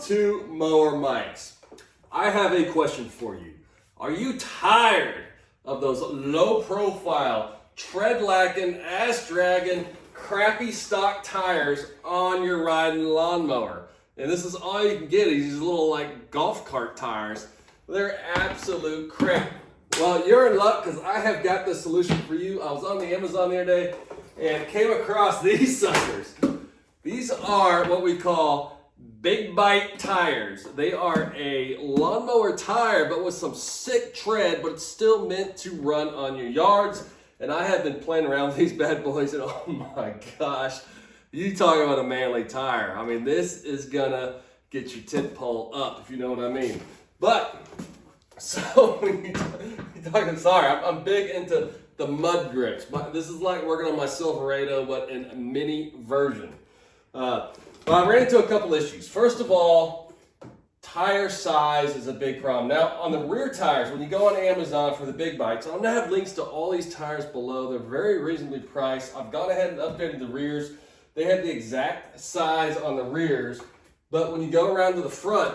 to Mower Mics. I have a question for you. Are you tired of those low profile, tread lacking, ass dragging, crappy stock tires on your riding lawnmower? And this is all you can get, these little like golf cart tires. They're absolute crap. Well, you're in luck because I have got the solution for you. I was on the Amazon the other day and came across these suckers. These are what we call BIGBITE tires. They are a lawnmower tire, but with some sick tread, but it's still meant to run on your yards. And I have been playing around with these bad boys, and oh my gosh, you talk about a manly tire. I mean, this is gonna get your tent pole up, if you know what I mean. But, so when you're talking, sorry, I'm big into the mud grips. This is like working on my Silverado, but in a mini version. But I ran into a couple issues. First of all, tire size is a big problem. Now, on the rear tires, when you go on Amazon for the BIGBITEs, I'm gonna have links to all these tires below. They're very reasonably priced. I've gone ahead and updated the rears. They have the exact size on the rears, but when you go around to the front,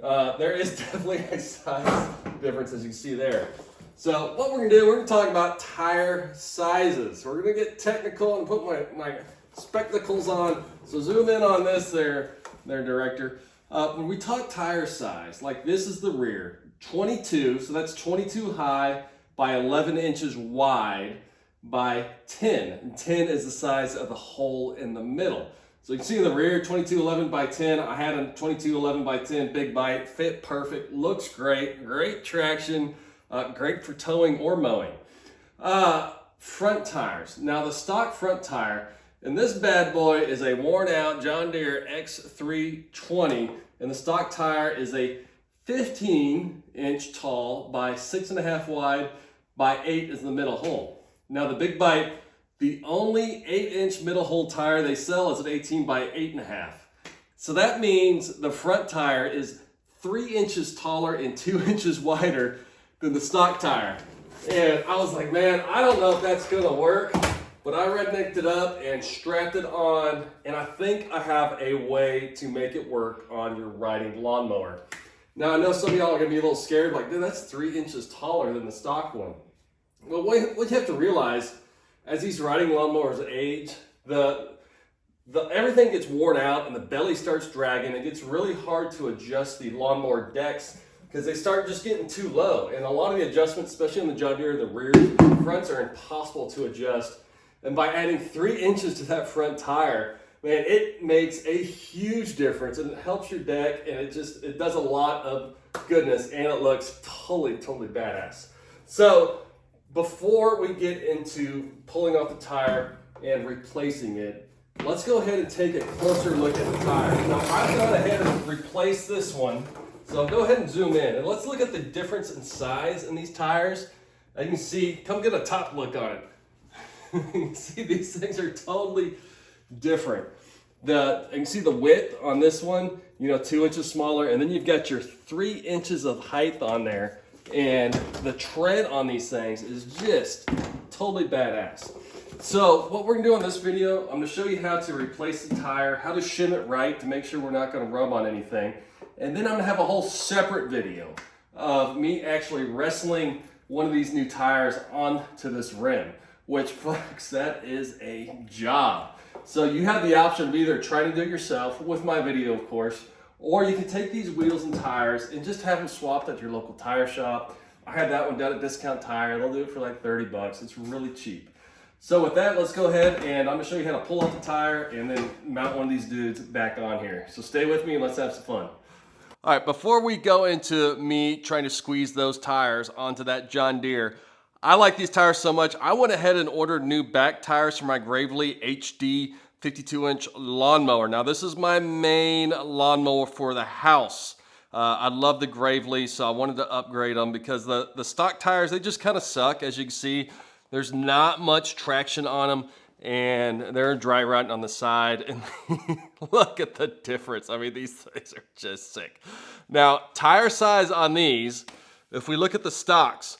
there is definitely a size difference, as you can see there. So what we're gonna do, we're gonna talk about tire sizes. We're gonna get technical and put my spectacles on. So zoom in on this there director. When we talk tire size, like this is the rear, 22, so that's 22 high by 11 inches wide by 10. And 10 is the size of the hole in the middle. So you can see in the rear, 2211 by 10. I had a 2211 by 10 BIGBITE, fit perfect, looks great, great traction, great for towing or mowing. Front tires. Now the stock front tire, and this bad boy is a worn out John Deere X320, and the stock tire is a 15-inch tall by 6.5 wide by 8 is the middle hole. Now the BIGBITE, the only 8-inch middle hole tire they sell is an 18 by 8.5. So that means the front tire is 3 inches taller and 2 inches wider than the stock tire. And I was like, man, I don't know if that's gonna work. But I rednecked it up and strapped it on, and I think I have a way to make it work on your riding lawnmower. Now I know some of y'all are gonna be a little scared, like, dude, that's 3 inches taller than the stock one. Well, what you have to realize, as these riding lawnmowers age, everything gets worn out and the belly starts dragging. It gets really hard to adjust the lawnmower decks because they start just getting too low. And a lot of the adjustments, especially in the John Deere, the rear, the fronts are impossible to adjust. And by adding 3 inches to that front tire, man, it makes a huge difference, and it helps your deck, and it does a lot of goodness, and it looks totally badass. So before we get into pulling off the tire and replacing it, let's go ahead and take a closer look at the tire. Now I've gone ahead and replaced this one, so go ahead and zoom in, and let's look at the difference in size in these tires. As you can see, come get a top look on it. You can see these things are totally different. You can see the width on this one, 2 inches smaller, and then you've got your 3 inches of height on there, and the tread on these things is just totally badass. So what we're gonna do on this video, I'm gonna show you how to replace the tire, how to shim it right to make sure we're not gonna rub on anything, and then I'm gonna have a whole separate video of me actually wrestling one of these new tires onto this rim. Which, folks, that is a job. So you have the option of either trying to do it yourself, with my video, of course, or you can take these wheels and tires and just have them swapped at your local tire shop. I had that one done at Discount Tire. They'll do it for like 30 bucks. It's really cheap. So with that, let's go ahead and I'm gonna show you how to pull off the tire and then mount one of these dudes back on here. So stay with me and let's have some fun. All right, before we go into me trying to squeeze those tires onto that John Deere, I like these tires so much, I went ahead and ordered new back tires for my Gravely HD 52-inch lawnmower. Now this is my main lawnmower for the house. I love the Gravely, so I wanted to upgrade them because the stock tires, they just kind of suck. As you can see, there's not much traction on them, and they're dry rotting on the side. And look at the difference. I mean, these things are just sick. Now, tire size on these, if we look at the stocks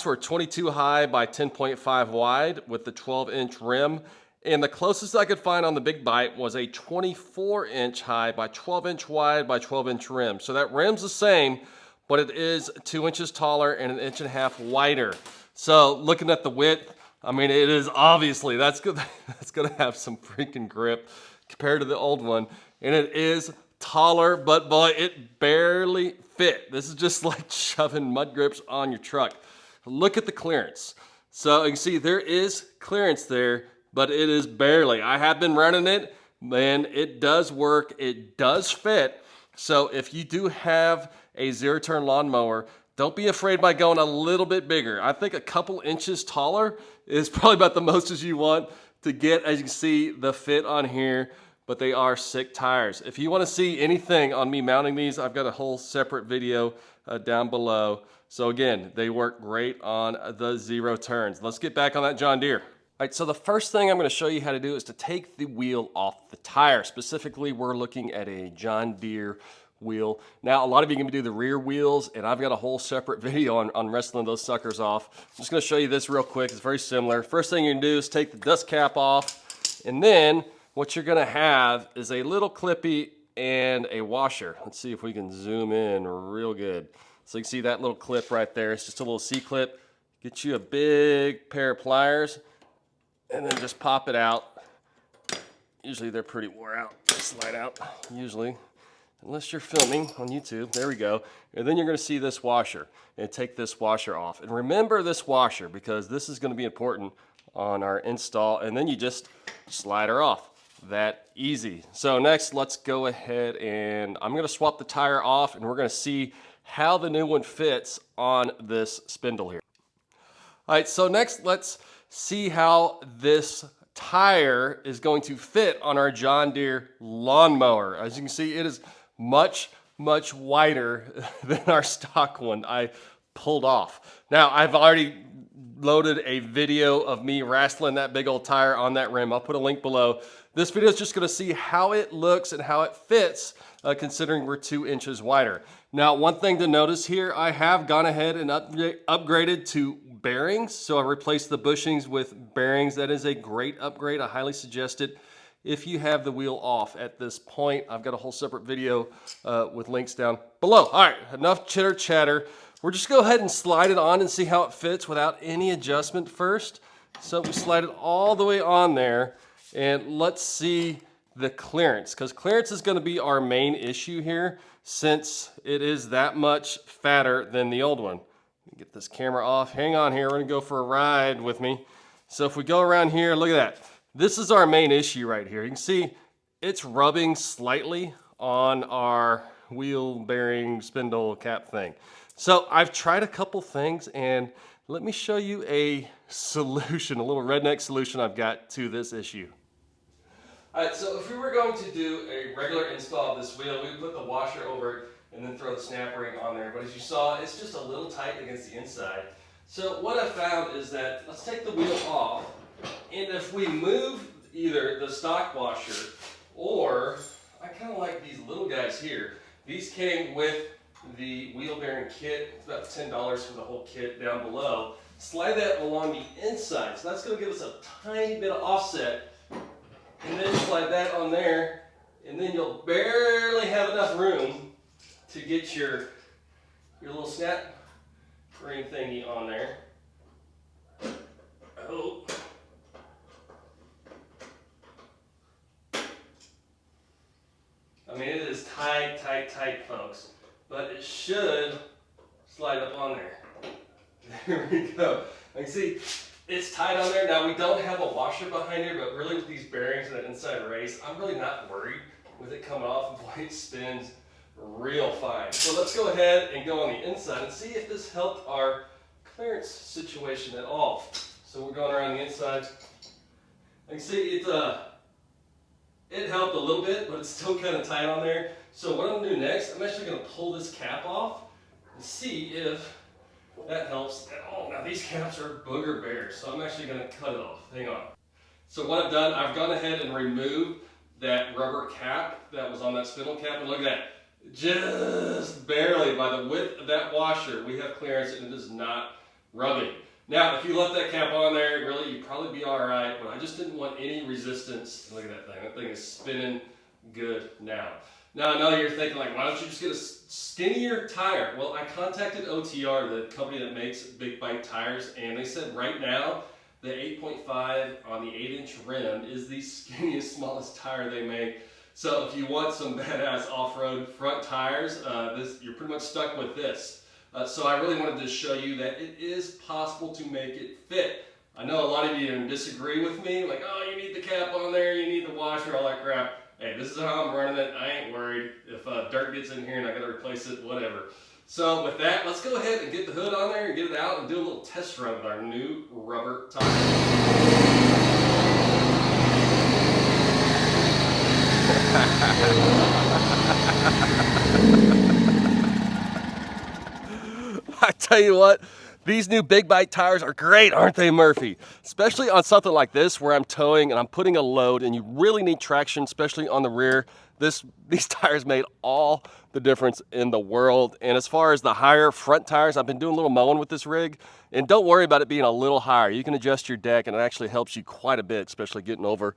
were 22 high by 10.5 wide with the 12-inch rim, And the closest I could find on the Big Bite was a 24-inch high by 12-inch wide by 12-inch rim. So that rim's the same, but it is 2 inches taller and 1.5 inches wider. So looking at the width, I mean, it is obviously, that's good. That's gonna have some freaking grip compared to the old one. And it is taller, but boy, it barely fit. This is just like shoving mud grips on your truck. Look at the clearance. So you can see there is clearance there, but it is barely. I have been running it, and it does work. It does fit. So if you do have a zero-turn lawnmower, don't be afraid by going a little bit bigger. I think a couple inches taller is probably about the most as you want to get. As you can see, the fit on here, but they are sick tires. If you want to see anything on me mounting these, I've got a whole separate video down below. So again, they work great on the Zeroturns. Let's get back on that John Deere. All right, so the first thing I'm going to show you how to do is to take the wheel off the tire. Specifically, we're looking at a John Deere wheel. Now, a lot of you can do the rear wheels, and I've got a whole separate video on wrestling those suckers off. I'm just going to show you this real quick. It's very similar. First thing you can do is take the dust cap off, and then what you're going to have is a little clippy and a washer. Let's see if we can zoom in real good. So you can see that little clip right there. It's just a little C-clip. Get you a big pair of pliers, and then just pop it out. Usually they're pretty wore out. They slide out, usually. Unless you're filming on YouTube. There we go. And then you're going to see this washer. And take this washer off. And remember this washer, because this is going to be important on our install. And then you just slide her off. That easy. So next, let's go ahead and I'm going to swap the tire off, and we're going to see how the new one fits on this spindle here. All right, so next let's see how this tire is going to fit on our John Deere lawnmower. As you can see, it is much wider than our stock one I pulled off. Now, I've already loaded a video of me wrestling that big old tire on that rim. I'll put a link below. This video is just going to see how it looks and how it fits, considering we're 2 inches wider. Now, one thing to notice here, I have gone ahead and upgraded to bearings. So I replaced the bushings with bearings. That is a great upgrade. I highly suggest it if you have the wheel off at this point. I've got a whole separate video with links down below. All right, enough chitter chatter. We're just go ahead and slide it on and see how it fits without any adjustment first. So we slide it all the way on there, and let's see the clearance, because clearance is going to be our main issue here since it is that much fatter than the old one. Get this camera off. Hang on here. We're going to go for a ride with me. So if we go around here, look at that. This is our main issue right here. You can see it's rubbing slightly on our wheel bearing spindle cap thing. So I've tried a couple things, and let me show you a solution, a little redneck solution I've got to this issue. All right, so if we were going to do a regular install of this wheel, we would put the washer over it and then throw the snap ring on there. But as you saw, it's just a little tight against the inside. So what I found is that, let's take the wheel off, and if we move either the stock washer, or I kind of like these little guys here. These came with the wheel bearing kit. It's about $10 for the whole kit down below. Slide that along the inside. So that's going to give us a tiny bit of offset. And then slide that on there, and then you'll barely have enough room to get your little snap ring thingy on there. Oh. I mean, it is tight, folks. But it should slide up on there. There we go. You can see it's tight on there. Now, we don't have a washer behind here, but really with these bearings and that inside race, I'm really not worried with it coming off. Boy, it spins real fine. So let's go ahead and go on the inside and see if this helped our clearance situation at all. So we're going around the inside. You can see it helped a little bit, but it's still kind of tight on there. So what I'm going to do next, I'm actually going to pull this cap off and see if that helps at all. Now these caps are booger bears, so I'm actually going to cut it off. Hang on. So what I've done, I've gone ahead and removed that rubber cap that was on that spindle cap, and look at that. Just barely by the width of that washer, we have clearance and it is not rubbing. Now, if you left that cap on there, really, you'd probably be all right, but I just didn't want any resistance. Look at that thing. That thing is spinning good now. Now, I know you're thinking, like, why don't you just get a skinnier tire? Well, I contacted OTR, the company that makes Big Bite tires, and they said right now, the 8.5 on the 8-inch rim is the skinniest, smallest tire they make. So if you want some badass off-road front tires, you're pretty much stuck with this. So I really wanted to show you that it is possible to make it fit. I know a lot of you disagree with me, like, oh, you need the cap on there, you need the washer, all that crap. Hey, this is how I'm running it. I ain't worried. If dirt gets in here and I gotta replace it, whatever. So with that, let's go ahead and get the hood on there and get it out and do a little test run with our new rubber tire. I tell you what, these new Big Bite tires are great, aren't they, Murphy? Especially on something like this where I'm towing and I'm putting a load and you really need traction, especially on the rear. These tires made all the difference in the world. And as far as the higher front tires, I've been doing a little mowing with this rig. And don't worry about it being a little higher. You can adjust your deck and it actually helps you quite a bit, especially getting over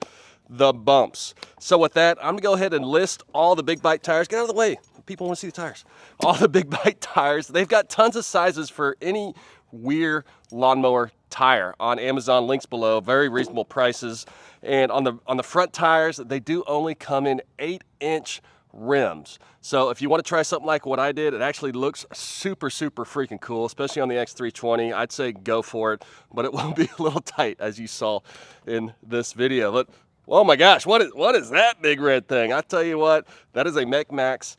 the bumps. So with that, I'm gonna go ahead and list all the Big Bite tires. Get out of the way. People want to see the tires. All the Big Bite tires. They've got tons of sizes for any Weir lawnmower tire on Amazon, links below, very reasonable prices. And on the front tires, they do only come in 8-inch rims. So if you want to try something like what I did, it actually looks super freaking cool, especially on the X320. I'd say go for it, but it will be a little tight, as you saw in this video. But oh my gosh, what is that big red thing? I tell you what, that is a Max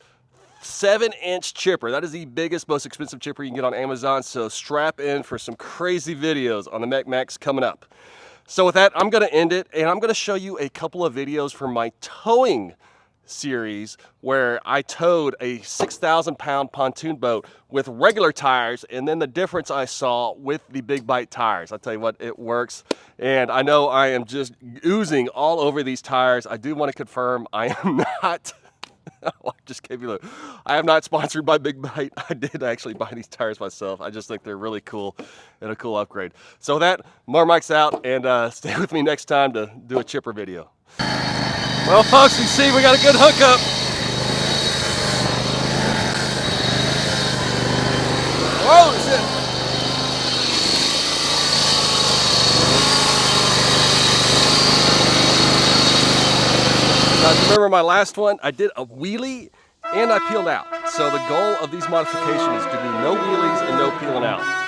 7-inch chipper. That is the biggest, most expensive chipper you can get on Amazon. So strap in for some crazy videos on the Max coming up. So with that, I'm gonna end it and I'm gonna show you a couple of videos from my towing series where I towed a 6,000 pound pontoon boat with regular tires, and then the difference I saw with the Big Bite tires. I tell you what, it works. And I know I am just oozing all over these tires. I do want to confirm I am not I just gave you I am not sponsored by Big Bite. I did actually buy these tires myself. I just think they're really cool and a cool upgrade. So with that, Mower Mike's out, and stay with me next time to do a chipper video. Well, folks, you see we got a good hookup. Whoa, shit. Now, remember my last one? I did a wheelie and I peeled out. So the goal of these modifications is to do no wheelies and no peeling out.